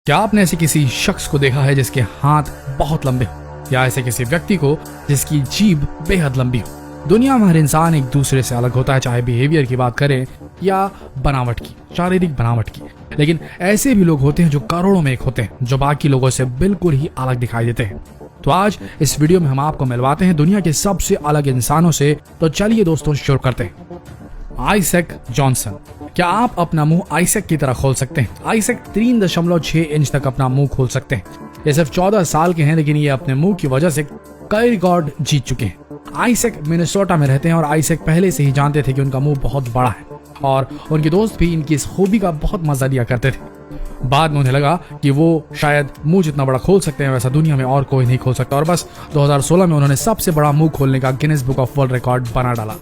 क्या आपने ऐसे किसी शख्स को देखा है जिसके हाथ बहुत लंबे हो, या ऐसे किसी व्यक्ति को जिसकी जीभ बेहद लंबी हो? दुनिया में हर इंसान एक दूसरे से अलग होता है, चाहे बिहेवियर की बात करें या बनावट की, शारीरिक बनावट की। लेकिन ऐसे भी लोग होते हैं जो करोड़ों में एक होते हैं, जो बाकी लोगों से बिल्कुल ही अलग दिखाई देते हैं। तो आज इस वीडियो में हम आपको मिलवाते हैं दुनिया के सबसे अलग इंसानों से। तो चलिए दोस्तों शुरू करते हैं। Isaac Johnson. क्या आप अपना मुंह आइजैक की तरह खोल सकते हैं? आइजैक 3.6 इंच तक अपना मुंह खोल सकते हैं। ये सिर्फ 14 साल के हैं, लेकिन ये अपने मुंह की वजह से कई रिकॉर्ड जीत चुके हैं। आइजैक मिनेसोटा में रहते हैं और आइजैक पहले से ही जानते थे कि उनका मुंह बहुत बड़ा है, और उनके दोस्त भी इनकी इस खूबी का बहुत मजा लिया करते थे। बाद में उन्हें लगा कि वो शायद मुंह जितना बड़ा खोल सकते हैं वैसा दुनिया में और कोई नहीं खोल सकता, और बस 2016 में उन्होंने सबसे बड़ा मुंह खोलने का Guinness book of world record बना डाला।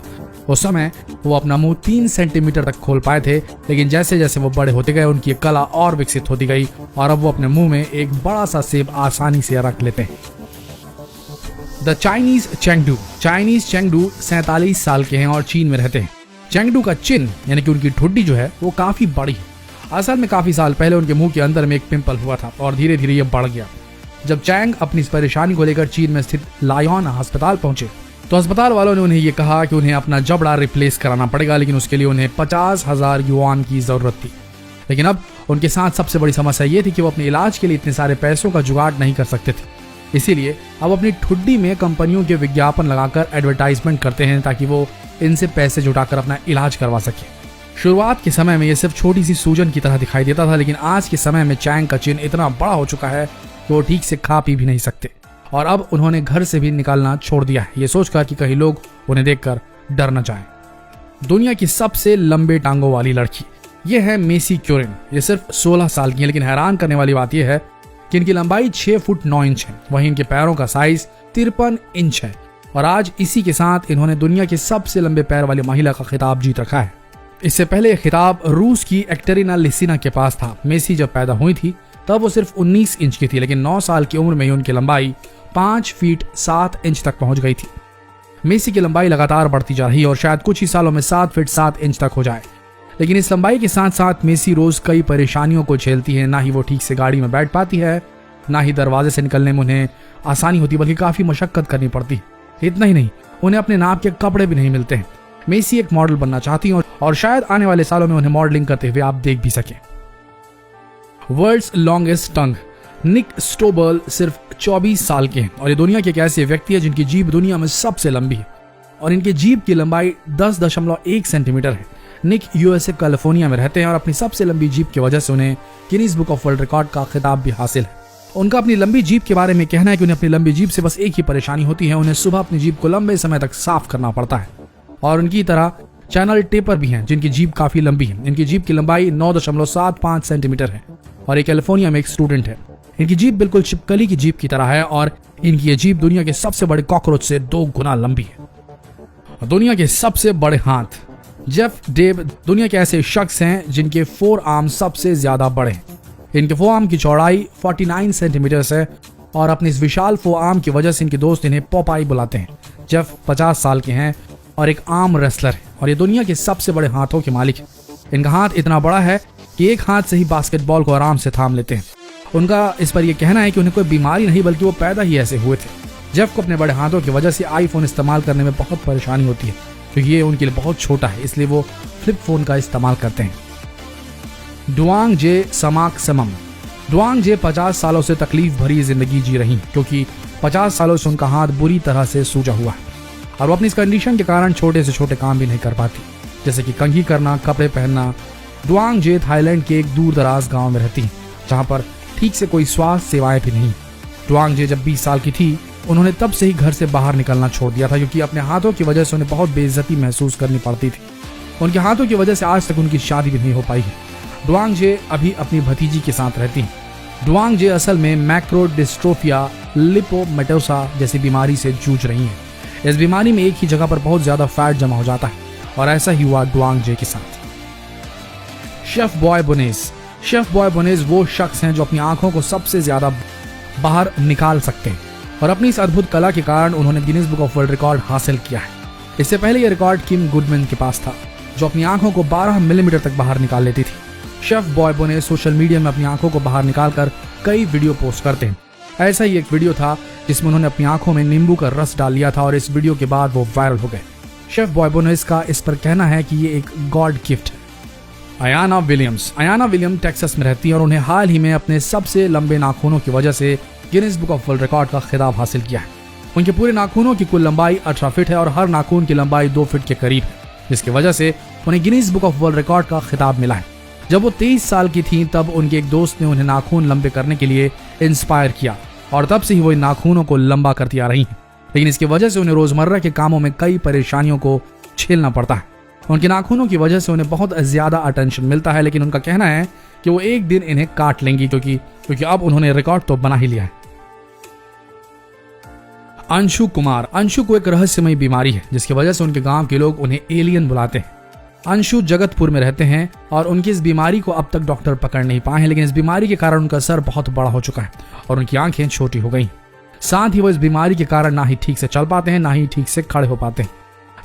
उस समय वो अपना मुंह 3 सेंटीमीटर तक खोल पाए थे, लेकिन जैसे जैसे वो बड़े होते गए उनकी कला और विकसित होती गई, और अब वो अपने मुंह में एक बड़ा सा सेब आसानी से रख लेते हैं। The Chinese Chengdu. Chinese Chengdu 47 साल के हैं और चीन में रहते हैं। चेंगडू का चिन यानी कि उनकी ठुड्डी जो है वो काफी बड़ी है। असल में काफी साल पहले उनके मुंह के अंदर में एक पिंपल हुआ था और धीरे धीरे ये बढ़ गया। जब चैंग अपनी इस परेशानी को लेकर चीन में स्थित लायोन अस्पताल पहुंचे तो अस्पताल वालों ने उन्हें ये कहा कि उन्हें अपना जबड़ा रिप्लेस कराना पड़ेगा, लेकिन उसके लिए उन्हें 50,000 युआन की जरूरत थी। लेकिन अब उनके साथ सबसे बड़ी समस्या ये थी कि वो अपने इलाज के लिए इतने सारे पैसों का जुगाड़ नहीं कर सकते थे। इसीलिए अब अपनी ठुड्डी में कंपनियों के विज्ञापन लगाकर एडवर्टाइजमेंट करते हैं ताकि वो इनसे पैसे जुटाकर अपना इलाज करवा सके। शुरुआत के समय में ये सिर्फ छोटी सी सूजन की तरह दिखाई देता था, लेकिन आज के समय में चैंग का चिन्ह इतना बड़ा हो चुका है कि वो ठीक से खा पी भी नहीं सकते, और अब उन्होंने घर से भी निकालना छोड़ दिया है, ये सोचकर कि कहीं लोग उन्हें देखकर डर न जाएं। दुनिया की सबसे लंबे टांगों वाली लड़की ये है मेसी क्यूरिन। ये सिर्फ 16 साल की है, लेकिन हैरान करने वाली बात यह है कि इनकी लंबाई 6 फुट 9 इंच है। वहीं इनके पैरों का साइज 53 इंच है, और आज इसी के साथ इन्होंने दुनिया की सबसे लंबे पैर वाली महिला का खिताब जीत रखा है। इससे पहले यह खिताब रूस की एक्टेरिना लिसिना के पास था। मेसी जब पैदा हुई थी तब वो सिर्फ 19 इंच की थी, लेकिन 9 साल की उम्र में ही उनकी लंबाई 5 फीट 7 इंच तक पहुंच गई थी। मेसी की लंबाई लगातार बढ़ती जा रही है और शायद कुछ ही सालों में 7 फीट 7 इंच तक हो जाए। लेकिन इस लंबाई के साथ साथ मेसी रोज कई परेशानियों को झेलती है। ना ही वो ठीक से गाड़ी में बैठ पाती है, ना ही दरवाजे से निकलने में उन्हें आसानी होती, बल्कि काफी मशक्कत करनी पड़ती। इतना ही नहीं, उन्हें अपने नाप के कपड़े भी नहीं मिलते हैं। मेसी एक मॉडल बनना चाहती हैं और शायद आने वाले सालों में उन्हें मॉडलिंग करते हुए आप देख भी सकें। वर्ल्ड्स लॉन्गेस्ट टंग। निक स्टोबल सिर्फ 24 साल के हैं, और ये दुनिया के एक ऐसे व्यक्ति है जिनकी जीभ दुनिया में सबसे लंबी है, और इनकी जीभ की लंबाई 10.1 सेंटीमीटर है। निक यूएसए कैलिफोर्निया में रहते हैं और अपनी सबसे लंबी जीभ की वजह से उन्हें Guinness book of world record का खिताब भी हासिल है। उनका अपनी लंबी जीभ के बारे में कहना है कि उन्हें अपनी लंबी जीभ से बस एक ही परेशानी होती है, उन्हें सुबह अपनी जीभ को लंबे समय तक साफ करना पड़ता है। और उनकी तरह चैनल टेपर भी हैं जिनकी जीभ काफी लंबी है। इनकी जीभ की लंबाई 9.75 सेंटीमीटर है, और ये कैलिफोर्निया में एक स्टूडेंट है। इनकी जीभ बिल्कुल छिपकली की जीभ की तरह है, और इनकी ये जीभ दुनिया के सबसे बड़े कॉकरोच से 2 गुना लंबी है। दुनिया के सबसे बड़े हाथ। जेफ डेव दुनिया के ऐसे शख्स हैं जिनके 4 आर्म सबसे ज्यादा बड़े हैं। इनके 4 आर्म की चौड़ाई 49 सेंटीमीटर है, और अपनी इस विशाल 4 आर्म की वजह से इनके दोस्त इन्हें पोपाई बुलाते हैं। जेफ 50 साल के हैं और एक आर्म रेसलर है, और ये दुनिया के सबसे बड़े हाथों के मालिक है। इनका हाथ इतना बड़ा है कि एक हाथ से ही बास्केटबॉल को आराम से थाम लेते हैं। उनका इस पर यह कहना है कि उन्हें कोई बीमारी नहीं, बल्कि वो पैदा ही ऐसे हुए थे। जेफ को अपने बड़े हाथों की वजह से आईफोन इस्तेमाल करने में बहुत परेशानी होती है, क्योंकि ये उनके लिए बहुत छोटा है, इसलिए वो फ्लिप फोन का इस्तेमाल करते हैं। डुआंग जे समाक समम। डुआंग जे 50 सालों से तकलीफ भरी जिंदगी जी रही, क्योंकि 50 सालों से उनका हाथ बुरी तरह से सूजा हुआ है, और वो अपनी इस कंडीशन के कारण छोटे से छोटे काम भी नहीं कर पाती, जैसे कि कंघी करना, कपड़े पहनना। डुआंग जे थाईलैंड के एक दूर दराज गाँव में रहती है, जहाँ पर ठीक से कोई स्वास्थ्य सेवाएं भी नहीं। डुआंग जे जब 20 साल की थी उन्होंने तब से ही घर से बाहर निकलना छोड़ दिया था, क्योंकि अपने हाथों की वजह से उन्हें बहुत बेइज्जती महसूस करनी पड़ती थी। उनके हाथों की वजह से आज तक उनकी शादी भी नहीं हो पाई है। डुआंग जे अभी अपनी भतीजी के साथ रहती हैं। डुआंग जे असल में मैक्रोडिस्ट्रोफिया लिपोमेटोसा जैसी बीमारी से जूझ रही हैं। इस बीमारी में एक ही जगह पर बहुत ज्यादा फैट जमा हो जाता है, और ऐसा ही हुआ डुआंग जे के साथ। शेफ बॉय बोनेज। शेफ बॉय बोनेज वो शख्स हैं जो अपनी आंखों को सबसे ज्यादा बाहर निकाल सकते हैं, और अपनी इस अद्भुत कला के कारण उन्होंने Guinness book of world record हासिल किया है। इससे पहले यह रिकॉर्ड किम गुडमैन के पास था, जो अपनी आंखों को 12 मिलीमीटर तक बाहर निकाल लेती थी। शेफ बॉय बोने सोशल मीडिया में अपनी आंखों को बाहर निकालकर कई वीडियो पोस्ट करते हैं। ऐसा ही एक वीडियो था जिसमें उन्होंने अपनी आंखों में नींबू का रस डाल लिया था और इस वीडियो के बाद वो वायरल हो गए। शेफ बॉय बोनेस का इस पर कहना है कि ये एक गॉड गिफ्ट है। अयाना विलियम टेक्सास में रहती है और उन्हें हाल ही में अपने सबसे लंबे नाखूनों की वजह से Guinness book of world record का खिताब हासिल किया है। उनके पूरे नाखूनों की कुल लंबाई 18 फीट है और हर नाखून की लंबाई 2 फीट के करीब है, जिसकी वजह से उन्हें Guinness book of world record का खिताब मिला है। जब वो 23 साल की थी तब उनके एक दोस्त ने उन्हें नाखून लंबे करने के लिए इंस्पायर किया और तब से ही वो इन नाखूनों को लंबा करती आ रही हैं। लेकिन इसकी वजह से उन्हें रोजमर्रा के कामों में कई परेशानियों को झेलना पड़ता है। उनके नाखूनों की वजह से उन्हें बहुत ज्यादा अटेंशन मिलता है, लेकिन उनका कहना है कि वो एक दिन इन्हें काट लेंगी क्योंकि अब उन्होंने रिकॉर्ड तो बना ही लिया है। अंशु को एक रहस्यमयी बीमारी है जिसकी वजह से उनके गांव के लोग उन्हें एलियन बुलाते हैं। अंशु जगतपुर में रहते हैं और उनकी इस बीमारी को अब तक डॉक्टर पकड़ नहीं पाए हैं, लेकिन इस बीमारी के कारण उनका सर बहुत बड़ा हो चुका है और उनकी आंखें छोटी हो गई। साथ ही वो इस बीमारी के कारण ना ही ठीक से चल पाते हैं ना ही ठीक से खड़े हो पाते हैं।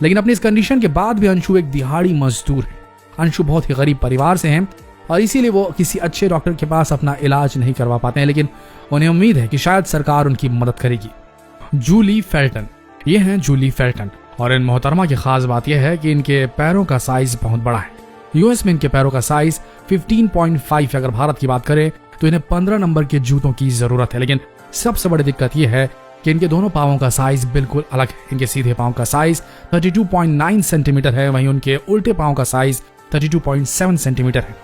लेकिन अपनी इस कंडीशन के बाद भी अंशु एक दिहाड़ी मजदूर है। अंशु बहुत ही गरीब परिवार से हैं और इसीलिए वो किसी अच्छे डॉक्टर के पास अपना इलाज नहीं करवा पाते हैं, लेकिन उन्हें उम्मीद है कि शायद सरकार उनकी मदद करेगी। जूली फेल्टन और इन मोहतरमा की खास बात यह है कि इनके पैरों का साइज बहुत बड़ा है। यूएस में इनके पैरों का साइज 15.5 है। अगर भारत की बात करें तो इन्हें 15 नंबर के जूतों की जरूरत है, लेकिन सबसे बड़ी दिक्कत यह है कि इनके दोनों पांवों का साइज बिल्कुल अलग है। इनके सीधे पांव का साइज 32.9 सेंटीमीटर है, वहीं उनके उल्टे पांव का साइज 32.7 सेंटीमीटर है।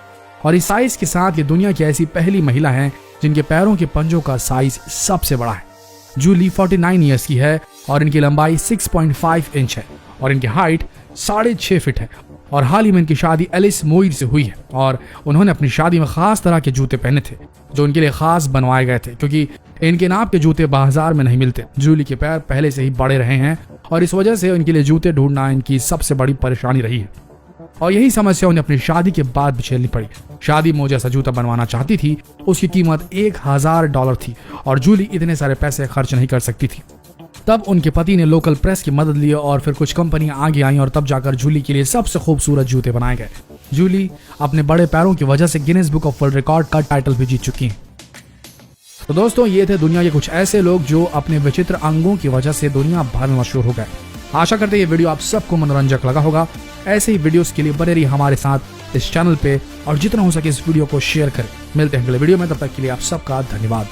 और इस साइज के साथ ये दुनिया की ऐसी पहली महिला है जिनके पैरों के पंजों का साइज सबसे बड़ा है। जूली 49 ईयर्स की है और इनकी लंबाई 6.5 इंच है और इनकी हाइट 6.5 फीट है। और हाल ही में इनकी शादी एलिस मोइर से हुई है और उन्होंने अपनी शादी में खास तरह के जूते पहने थे जो उनके लिए खास बनवाए गए थे, क्योंकि इनके नाप के जूते बाजार में नहीं मिलते। जूली के पैर पहले से ही बड़े रहे हैं और इस वजह से इनके लिए जूते ढूंढना इनकी सबसे बड़ी परेशानी रही है और यही समस्या उन्हें अपनी शादी के बाद भी झेलनी पड़ी। शादी में जैसा जूता बनवाना चाहती थी, उसकी कीमत $1000 थी और जूली इतने सारे पैसे खर्च नहीं कर सकती थी। तब उनके पति ने लोकल प्रेस की मदद ली और फिर कुछ कंपनियां आगे आई और तब जाकर जूली के लिए सबसे खूबसूरत जूते बनाए गए। जूली अपने बड़े पैरों की वजह से Guinness book of world record का टाइटल भी जीत चुकी हैं। तो दोस्तों, ये थे दुनिया के कुछ ऐसे लोग जो अपने विचित्र अंगों की वजह से दुनिया भर में मशहूर हो गए। आशा करते हैं ये वीडियो आप सबको मनोरंजक लगा होगा। ऐसे ही वीडियोस के लिए बने रहिए हमारे साथ इस चैनल पे और जितना हो सके इस वीडियो को शेयर करें। मिलते हैं अगले वीडियो में, तब तक के लिए आप सबका धन्यवाद।